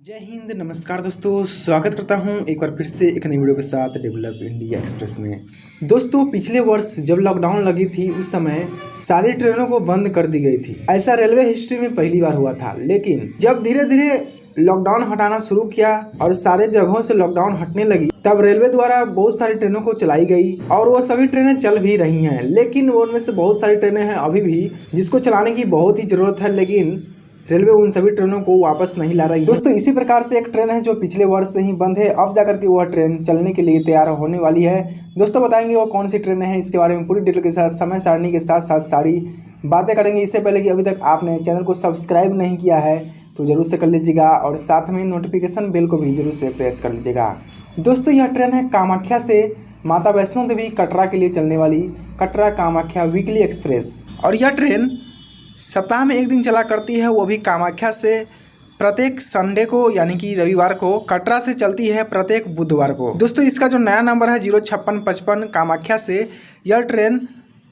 जय हिंद, नमस्कार दोस्तों। स्वागत करता हूं एक बार फिर से एक नई वीडियो के साथ डेवलप इंडिया एक्सप्रेस में। दोस्तों, पिछले वर्ष जब लॉकडाउन लगी थी उस समय सारी ट्रेनों को बंद कर दी गई थी। ऐसा रेलवे हिस्ट्री में पहली बार हुआ था। लेकिन जब धीरे धीरे लॉकडाउन हटाना शुरू किया और सारे जगहों से लॉकडाउन हटने लगी, तब रेलवे द्वारा बहुत सारी ट्रेनों को चलाई गई और वो सभी ट्रेनें चल भी रही हैं। लेकिन उनमें से बहुत सारी ट्रेनें हैं अभी भी जिसको चलाने की बहुत ही ज़रूरत है, लेकिन रेलवे उन सभी ट्रेनों को वापस नहीं ला रही है। दोस्तों, इसी प्रकार से एक ट्रेन है जो पिछले वर्ष से ही बंद है, अब जाकर के वह ट्रेन चलने के लिए तैयार होने वाली है। दोस्तों, बताएंगे वो कौन सी ट्रेन है, इसके बारे में पूरी डिटेल के साथ, समय सारणी के साथ साथ सारी बातें करेंगे। इससे पहले कि अभी तक आपने चैनल को सब्सक्राइब नहीं किया है तो जरूर से कर लीजिएगा और साथ में नोटिफिकेशन बेल को भी जरूर से प्रेस कर लीजिएगा। दोस्तों, यह ट्रेन है कामाख्या से माता वैष्णो देवी कटरा के लिए चलने वाली कटरा कामाख्या वीकली एक्सप्रेस। और यह ट्रेन सप्ताह में एक दिन चला करती है, वो भी कामाख्या से प्रत्येक संडे को यानी कि रविवार को, कटरा से चलती है प्रत्येक बुधवार को। दोस्तों, इसका जो नया नंबर है 05655 कामाख्या से यह ट्रेन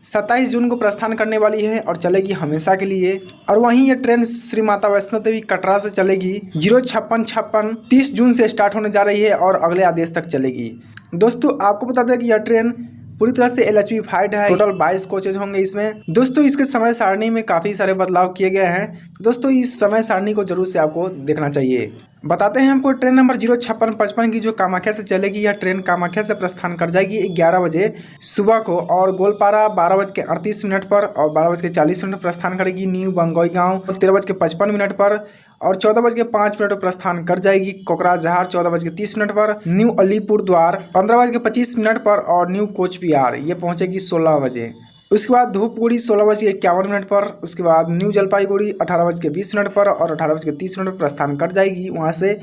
27 जून को प्रस्थान करने वाली है और चलेगी हमेशा के लिए। और वहीं यह ट्रेन श्री माता वैष्णो देवी कटरा से चलेगी 05656 30 जून से स्टार्ट होने जा रही है और अगले आदेश तक चलेगी। दोस्तों, आपको बता दें कि यह ट्रेन पूरी तरह से LHB-5 है। टोटल 22 कोचेज होंगे इसमें। दोस्तों, इसके समय सारणी में काफ़ी सारे बदलाव किए गए हैं। दोस्तों, इस समय सारणी को जरूर से आपको देखना चाहिए। बताते हैं हमको ट्रेन नंबर 05655 की जो कामाख्या से चलेगी। यह ट्रेन कामाख्या से प्रस्थान कर जाएगी 11 बजे सुबह को और गोलपारा 12:38 पर और 12:40 प्रस्थान करेगी। न्यू बंगोईगांव 13:55 पर और 14:05 पर प्रस्थान कर जाएगी। कोकराझार 14:30 पर, न्यू अलीपुर द्वार 15:25 पर और न्यू कोच विहार ये पहुंचेगी 16 बजे। उसके बाद धूपगुड़ी 16:51 पर, उसके बाद न्यू जलपाईगुड़ी 18:20 पर और 18:30 पर प्रस्थान कर जाएगी वहां से।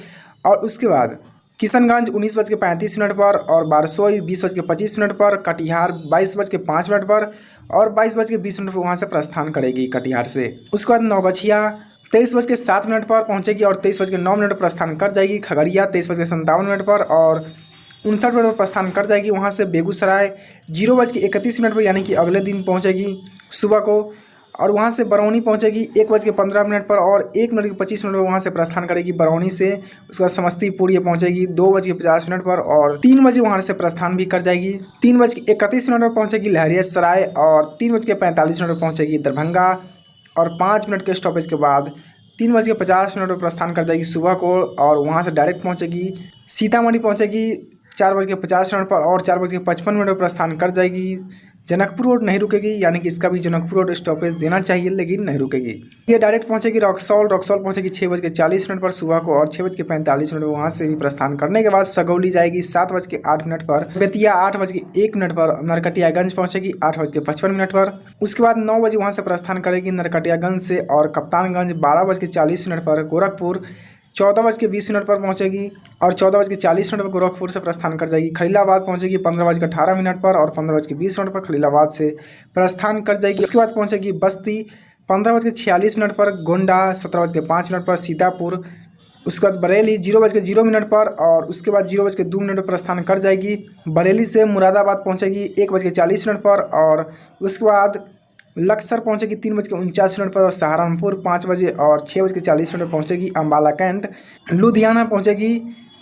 और उसके बाद किशनगंज 19:35 पर और बारसोई 20:25 पर, कटिहार 22:05 पर और 22:20 पर वहाँ से प्रस्थान करेगी कटिहार से। उसके बाद नौगछिया 23:07 पर पहुँचेगी और 23:09 पर प्रस्थान कर जाएगी। खगड़िया 23:57 पर और 59 मिनट पर प्रस्थान कर जाएगी वहाँ से। बेगूसराय 0:31 पर यानी कि अगले दिन पहुँचेगी सुबह को और वहाँ से बरौनी पहुँचेगी 1:15 पर और 1:25 पर वहाँ से प्रस्थान करेगी बरौनी से। उसके बाद समस्तीपुर ये पहुँचेगी 2:50 पर और 3 बजे वहाँ से प्रस्थान भी कर जाएगी। 3:31 पर पहुँचेगी लहरियासराय और 3:45 पर पहुँचेगी दरभंगा और 5 मिनट के स्टॉपेज के बाद 3:50 पर प्रस्थान कर जाएगी सुबह को और वहाँ से डायरेक्ट पहुँचेगी सीतामढ़ी, पहुँचेगी 4:50 पर और 4:55 पर प्रस्थान कर जाएगी। जनकपुर रोड नहीं रुकेगी, यानी कि इसका भी जनकपुर रोड स्टॉपेज देना चाहिए लेकिन नहीं रुकेगी। ये डायरेक्ट पहुंचेगी रक्सौल पहुंचेगी 6:40 पर सुबह को और 6:45 वहाँ से भी प्रस्थान करने के बाद सगौली जाएगी 7:08 पर, बेतिया 8:01 पर, नरकटियागंज पहुंचेगी 8:55 पर। उसके बाद 9 बजे वहाँ से प्रस्थान करेगी नरकटियागंज से और कप्तानगंज 12:40 पर, गोरखपुर 14:20 पर पहुंचेगी और 14:40 पर गोरखपुर से प्रस्थान कर जाएगी। खलीलाबाद पहुंचेगी 15:18 पर और 15:20 पर खलीलाबाद से प्रस्थान कर जाएगी। उसके बाद पहुंचेगी बस्ती 15:46 पर, गोंडा 17:05 पर, सीतापुर, उसके बाद बरेली 0:0 पर और उसके बाद 0:02 पर प्रस्थान कर जाएगी। बरेली से मुरादाबाद पहुंचेगी 1:40 पर और उसके बाद लक्सर पहुंचेगी 3:49 पर और सहारनपुर 5 बजे और 6:40 पर पहुंचेगी। अम्बाला कैंट लुधियाना पहुंचेगी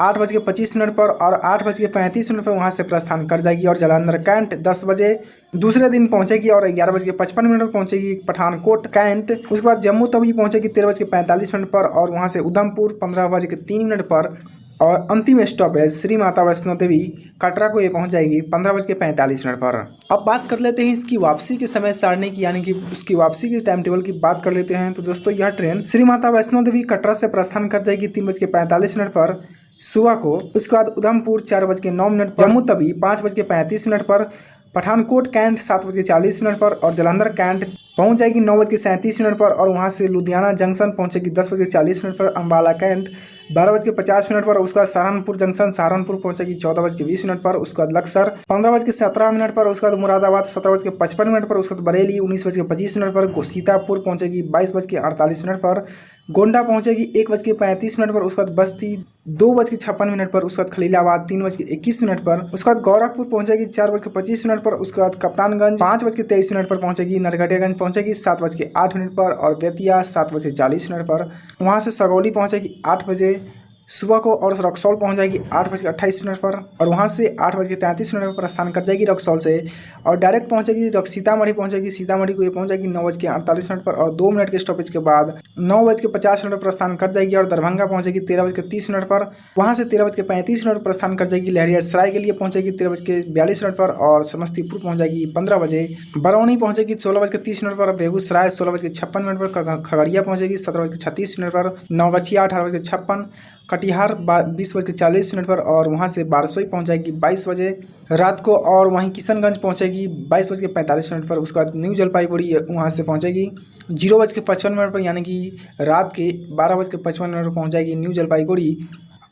8:25 पर और 8:35 पर वहां से प्रस्थान कर जाएगी और जालंधर कैंट 10 बजे दूसरे दिन पहुंचेगी और 11:55 पर पहुंचेगी पठानकोट कैंट। उसके बाद जम्मू तवी पहुंचेगी 13:45 पर और वहां से उधमपुर 15:03 पर और अंतिम स्टॉप है श्री माता वैष्णो देवी कटरा को ये पहुंच जाएगी 15:45 पर। अब बात कर लेते हैं इसकी वापसी के समय सारणी की, यानी कि उसकी वापसी की टाइम टेबल की बात कर लेते हैं। तो दोस्तों, यह ट्रेन श्री माता वैष्णो देवी कटरा से प्रस्थान कर जाएगी 3:45 पर सुबह को। उसके बाद उधमपुर 4:09 पर, जम्मू तवी 5:35 पर, पठानकोट कैंट 7:40 पर और जालंधर कैंट पहुंच जाएगी 9:37 पर और वहां से लुधियाना जंक्शन पहुंचेगी 10:40 पर, अम्बाला कैंट 12:50 पर, उसके बाद सहारनपुर जंक्शन सहारनपुर पहुंचेगी 14:20 पर, उसके बाद लक्सर 15:17 पर, उसके बाद मुरादाबाद 17:55 पर, उसके बाद बरेली 19:25 पर, सीतापुर पहुंचेगी 22:48 पर, गोंडा पहुंचेगी 1:35 पर, उसके बाद बस्ती 2:56 पर, उसके बाद खलीलाबाद 3:21 पर, उसके बाद गोरखपुर पहुंचेगी 4:25 पर, उसके बाद कप्तानगंज 5:23 पर पहुंचेगी, नरकटियागंज पहुंचेगी 7:08 पर और बेतिया 7:40 पर। वहां से सगौली पहुंचेगी 8 बजे सुबह को और रक्सौल पहुंच जाएगी 8:28 पर और वहां से 8:33 पर प्रस्थान कर जाएगी रक्सौल से और डायरेक्ट पहुंचेगी सीतामढ़ी पहुंचेगी। सीतामढ़ी को ये पहुंच जाएगी 9:48 पर और 2 मिनट के स्टॉपेज के बाद 9:50 पर प्रस्थान कर जाएगी और दरभंगा पहुंचेगी 13:30 पर। वहां से 13:35 पर प्रस्थान कर जाएगी। लहरियासराय के लिए पहुंचेगी 13:42 पर और समस्तीपुर पहुंच जाएगी 15 बजे। बरौनी पहुंचेगी 16:30 पर। बेगूसराय 16:56 पर। खगड़िया पहुंचेगी 17:36 पर। नवगछिया 18:56। कटिहार 20:40 पर और वहां से बारसोई पहुंच जाएगी 22 बजे रात को और वहीं किशनगंज पहुंचेगी 22:45 पर। उसके बाद न्यू जलपाईगुड़ी वहां से पहुंचेगी 0:55 पर, यानी कि रात के 12:55 पर पहुंच जाएगी न्यू जलपाईगुड़ी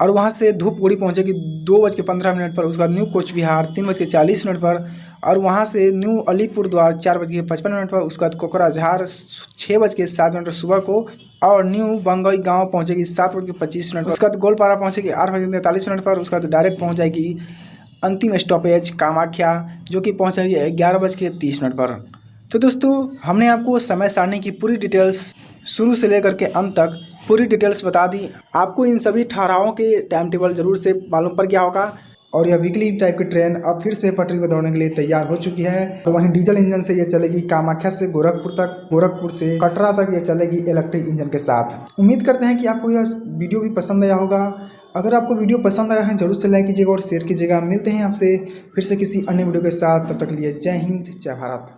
और वहां से धूपगुड़ी पहुंचेगी 2:15 पर। उसके बाद न्यू कोच विहार 3:40 पर और वहां से न्यू अलीपुरद्वार 4:55 पर। उसके बाद कोकराझार 6:07 सुबह को और न्यू बंगई गांव पहुंचेगी 7:25 पर। उसके बाद गोलपारा पहुंचेगी 8:43 पर। उसके बाद डायरेक्ट पहुंच जाएगी अंतिम स्टॉपेज कामाख्या, जो कि पहुंचेगी 11:30 पर। तो दोस्तों, हमने आपको समय सारणी की पूरी डिटेल्स शुरू से लेकर के अंत तक पूरी डिटेल्स बता दी। आपको इन सभी ठहरावों के टाइम टेबल जरूर से मालूम पड़ गया होगा और यह वीकली टाइप की ट्रेन अब फिर से पटरी पर दौड़ने के लिए तैयार हो चुकी है। तो वहीं डीजल इंजन से ये चलेगी कामाख्या से गोरखपुर तक, गोरखपुर से कटरा तक ये चलेगी इलेक्ट्रिक इंजन के साथ। उम्मीद करते हैं कि आपको यह वीडियो भी पसंद आया होगा। अगर आपको वीडियो पसंद आया है जरूर से लाइक कीजिएगा और शेयर कीजिएगा। मिलते हैं आपसे फिर से किसी अन्य वीडियो के साथ, तब तक के लिए जय हिंद, जय भारत।